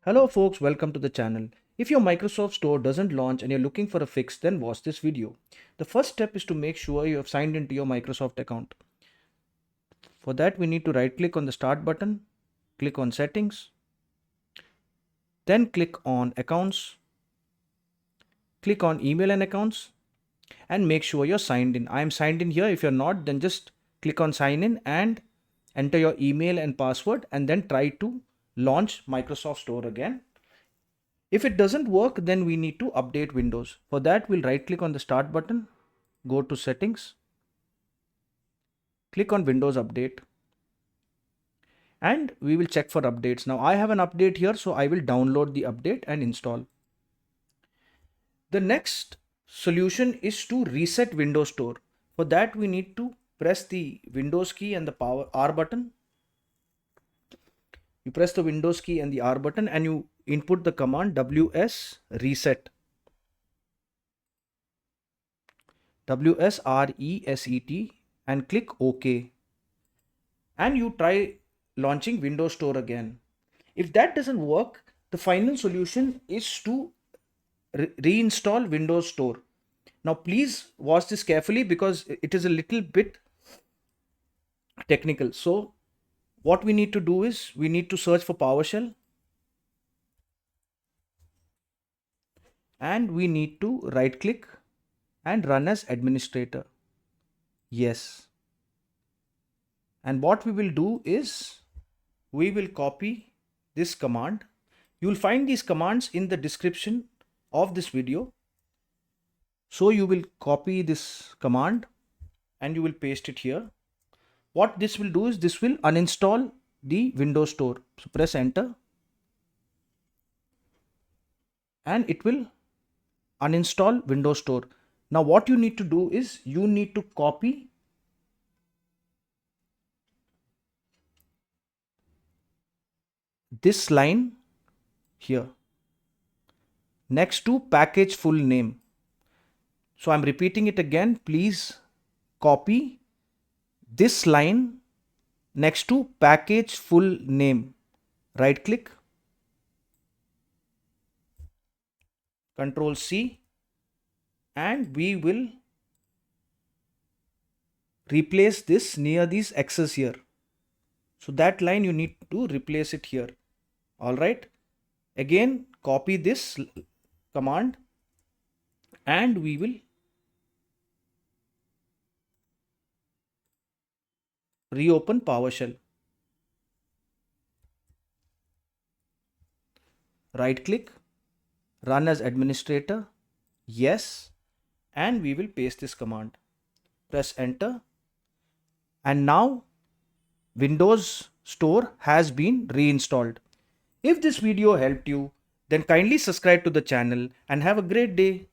Hello folks, welcome to the channel. If your Microsoft Store doesn't launch and you're looking for a fix, then watch this video. The first step is to make sure you have signed into your Microsoft account. For that, we need to right click on the start button, click on settings, then click on accounts, click on email and accounts, and make sure you're signed in. I am signed in here. If you're not, then just click on sign in and enter your email and password and then try to launch Microsoft Store again. If it doesn't work, then we need to update Windows. For that, we'll right click on the start button, go to settings, click on Windows Update, and we will check for updates. Now I have an update here, so I will download the update and install. The next solution is to reset Windows Store. For that, we need to press the Windows key and the power R button. You press the Windows key and the R button and you input the command ws reset. WSRESET and click OK. And you try launching Windows Store again. If that doesn't work, the final solution is to reinstall Windows Store. Now please watch this carefully because it is a little bit technical. So what we need to do is we need to search for PowerShell and we need to right click and run as administrator. Yes. And what we will do is we will copy this command. You will find these commands in the description of this video. So you will copy this command and you will paste it here. What this will do is this will uninstall the Windows Store. So press enter and it will uninstall Windows Store. Now what you need to do is you need to copy this line here next to package full name. So I'm repeating it again. Please copy this line next to package full name. Right click, Control C, and we will replace this near these X's here. So that line you need to replace it here. All right. Again, copy this command and we will reopen PowerShell. Right click, run as administrator. Yes. And we will paste this command. Press enter. And now Windows Store has been reinstalled. If this video helped you, then kindly subscribe to the channel and have a great day.